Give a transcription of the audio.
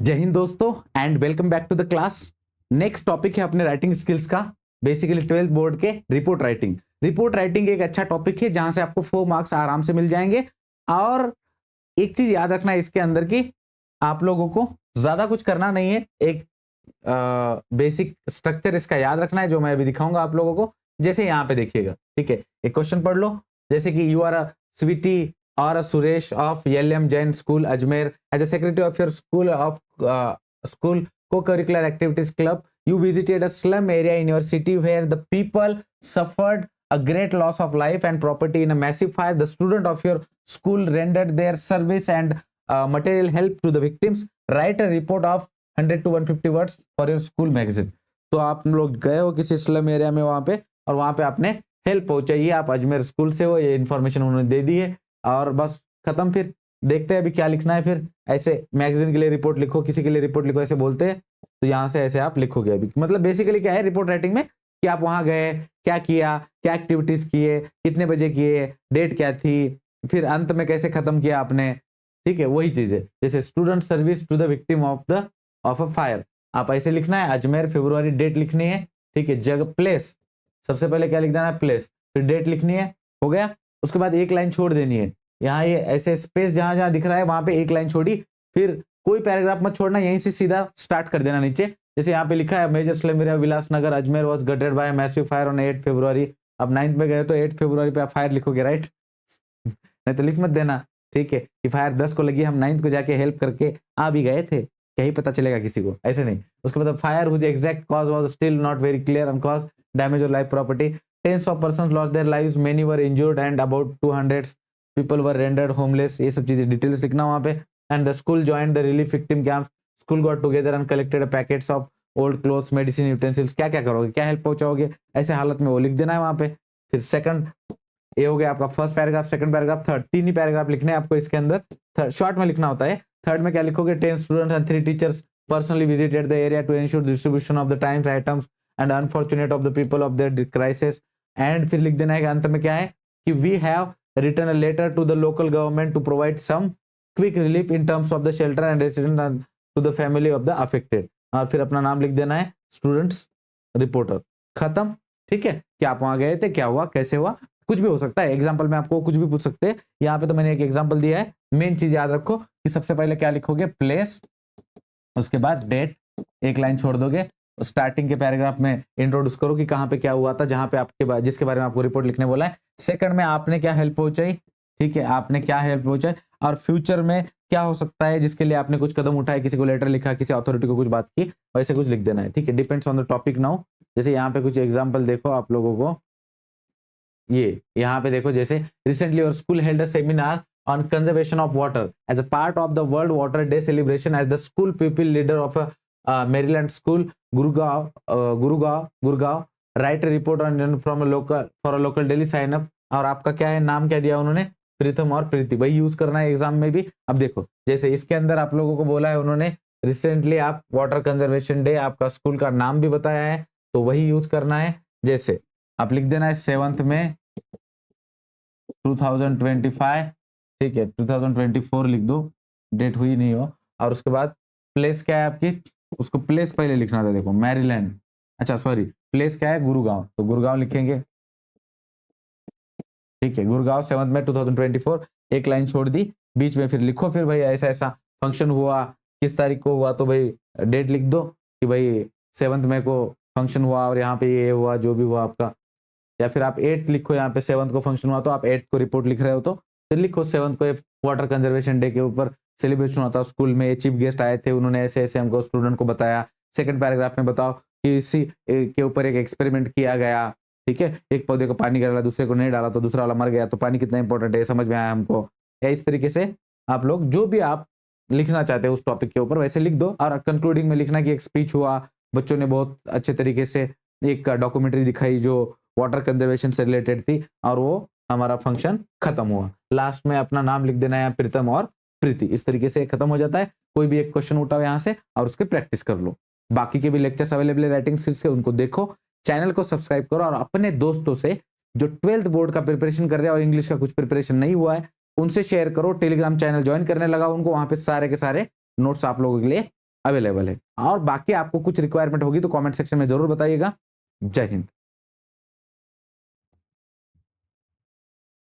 जय हिंद दोस्तों एंड welcome back to the class. Next topic है अपने राइटिंग स्किल्स का, बेसिकली 12th बोर्ड के रिपोर्ट राइटिंग। रिपोर्ट राइटिंग एक अच्छा टॉपिक है जहां से आपको 4 मार्क्स आराम से मिल जाएंगे। और एक चीज याद रखना है इसके अंदर की, आप लोगों को ज्यादा कुछ करना नहीं है, एक बेसिक स्ट्रक्चर इसका याद रखना है जो मैं अभी दिखाऊंगा आप लोगों को। जैसे यहाँ पे देखिएगा, ठीक है, एक क्वेश्चन पढ़ लो। जैसे कि you are a sweetie or a Suresh of LM Jain School Ajmer as a secretary of your school co-curricular activities club. You visited a slum area in your city where the people suffered a great loss of life and property in a massive fire. The student of your school rendered their service and material help to the victims. Write a report of 100 to 150 words for your school magazine. तो आप लोग गए हो किसी slum area में वहां पे, और वहां पे आपने हेल्प पहुंचाई है, आप अजमेर स्कूल से हो, ये इन्फॉर्मेशन उन्होंने दे दी है और बस खत्म। फिर देखते हैं अभी क्या लिखना है। फिर ऐसे मैगजीन के लिए रिपोर्ट लिखो, किसी के लिए रिपोर्ट लिखो, ऐसे बोलते हैं। तो यहाँ से ऐसे आप लिखोगे। अभी मतलब बेसिकली क्या है रिपोर्ट राइटिंग में कि आप वहां गए, क्या किया, क्या एक्टिविटीज किए, कितने बजे किए, डेट क्या थी, फिर अंत में कैसे खत्म किया आपने। ठीक है, वही चीज है। जैसे student service to the victim of a fire, आप ऐसे लिखना है। अजमेर फेब्रुआरी, डेट लिखनी है। ठीक है, जगह प्लेस, सबसे पहले क्या लिख देना है, प्लेस, फिर डेट लिखनी है, हो गया। उसके बाद एक लाइन छोड़ देनी है। यहाँ ये ऐसे स्पेस जहां जहां दिख रहा है वहां पे एक लाइन छोड़ी, फिर कोई पैराग्राफ मत छोड़ना, यहीं से सीधा स्टार्ट कर देना नीचे। जैसे यहाँ पे लिखा है major slum area Vilasnagar Ajmer was gutted by massive fire on 8 February. अब 9th में गए तो 8 फरवरी पे आप फायर लिखोगे, राइट? नहीं तो लिख मत देना, ठीक है, कि फायर 10 को लगी, हम 9th को जाके हेल्प करके आ भी गए थे, क्या ही पता चलेगा किसी को, ऐसे नहीं। उसके बाद fire whose exact cause was still not very clear and cause damage of life property. Tens of persons lost their lives, many were injured and about 200 people were rendered homeless. ये सब चीजें डिटेल्स लिखना वहां पे। And the school joined the relief victim camps, school got together and collected packets of old clothes, medicine, utensils. क्या क्या करोगे, क्या हेल्प पहुंचाओगे, ऐसे हालत में वो लिख देना है वहां पे। फिर सेकंड, ये हो गया आपका first paragraph, second paragraph, third, 3 ही पैराग्राफ लिखने हैं आपको इसके अंदर। थर्ड शॉर्ट में लिखना होता है। थर्ड में क्या लिखोगे, 10 students and 3 teachers personally visited the area to ensure distribution of the times items and unfortunate of the people of their crisis। and फिर लिख देना है कि अंत में क्या है कि we have written a letter to the local government to provide some quick relief in terms of the shelter and residence and to the family of the affected। और फिर अपना नाम लिख देना है, स्टूडेंट्स रिपोर्टर, खत्म। ठीक है, कि आप वहां गए थे, क्या हुआ, कैसे हुआ, कुछ भी हो सकता है। एग्जाम्पल में आपको कुछ भी पूछ सकते हैं। यहाँ पे तो मैंने एक एग्जाम्पल दिया है। मेन चीज याद रखो कि सबसे पहले क्या लिखोगे, प्लेस, उसके बाद डेट, एक लाइन छोड़ दोगे। स्टार्टिंग के पैराग्राफ में इंट्रोड्यूस करो कि कहाँ पे क्या हुआ था, जहां पे आपके जिसके बारे में आपको रिपोर्ट लिखने बोला है। सेकंड में आपने क्या हेल्प पहुंचाई, ठीक है, आपने क्या हेल्प पहुंचाई, और फ्यूचर में क्या हो सकता है जिसके लिए आपने कुछ कदम उठाए, किसी को लेटर लिखा, किसी अथॉरिटी को कुछ बात की, वैसे कुछ लिख देना है। ठीक है, depends on the topic now. जैसे यहाँ पे कुछ एग्जाम्पल देखो आप लोगों को, ये यहाँ पे देखो, जैसे recently your school held a seminar on conservation of water as a part of the World Water Day celebration as the school pupil leader of a Maryland school, Gurgaon, write a report on from a local daily sign up। और आपका क्या है, नाम क्या दिया उन्होंने, प्रीतम और प्रीति, वही यूज करना है एग्जाम में भी। अब देखो, जैसे इसके अंदर आप लोगों को बोला है उन्होंने रिसेंटली आप वाटर कंजर्वेशन डे, आपका स्कूल का नाम भी बताया है, तो वही यूज करना है। जैसे आप लिख देना है 7th में 2025, ठीक है, 2024 लिख दो, डेट हुई नहीं हो। और उसके बाद प्लेस क्या है आपकी, उसको प्लेस पहले लिखना था, देखो मैरीलैंड, अच्छा सॉरी, प्लेस क्या है, गुरुगांव, तो गुरुगांव लिखेंगे। ठीक है, गुरुगांव 7th में 2024, एक लाइन छोड़ दी, बीच में फिर लिखो, फिर भाई ऐसा ऐसा फंक्शन हुआ, किस तारीख को हुआ, तो भाई डेट लिख दो कि भाई 7th में को फंक्शन हुआ और यहाँ पे ये हुआ, जो भी हुआ आपका। या फिर आप 8 लिखो, यहाँ पे 7th को फंक्शन हुआ तो आप 8 को रिपोर्ट लिख रहे हो, तो फिर लिखो 7th को वाटर कंजर्वेशन डे के ऊपर सेलिब्रेशन होता, स्कूल में चीफ गेस्ट आए थे, उन्होंने ऐसे ऐसे हमको स्टूडेंट को बताया। सेकंड पैराग्राफ में बताओ कि इसी के ऊपर एक एक्सपेरिमेंट किया गया, ठीक है, एक पौधे को पानी डाला, दूसरे को नहीं डाला तो दूसरा वाला मर गया, तो पानी कितना इंपॉर्टेंट है समझ में आया हमको। या इस तरीके से आप लोग जो भी आप लिखना चाहते हैं उस टॉपिक के ऊपर वैसे लिख दो। और कंक्लूडिंग में लिखना कि एक स्पीच हुआ, बच्चों ने बहुत अच्छे तरीके से एक डॉक्यूमेंट्री दिखाई जो वाटर कंजर्वेशन से रिलेटेड थी, और वो हमारा फंक्शन खत्म हुआ। लास्ट में अपना नाम लिख देना है, प्रीतम और प्रीति। इस तरीके से खत्म हो जाता है। कोई भी एक क्वेश्चन उठाओ यहाँ से और उसके प्रैक्टिस कर लो। बाकी के भी लेक्चर्स अवेलेबल है राइटिंग स्किल्स के, उनको देखो, चैनल को सब्सक्राइब करो, और अपने दोस्तों से जो 12th बोर्ड का प्रिपरेशन कर रहे हैं और इंग्लिश का कुछ प्रिपरेशन नहीं हुआ है उनसे शेयर करो। टेलीग्राम चैनल ज्वाइन करने लगा उनको, वहां पे सारे के सारे नोट्स आप लोगों के लिए अवेलेबल है। और बाकी आपको कुछ रिक्वायरमेंट होगी तो कमेंट सेक्शन में जरूर बताइएगा। जय हिंद।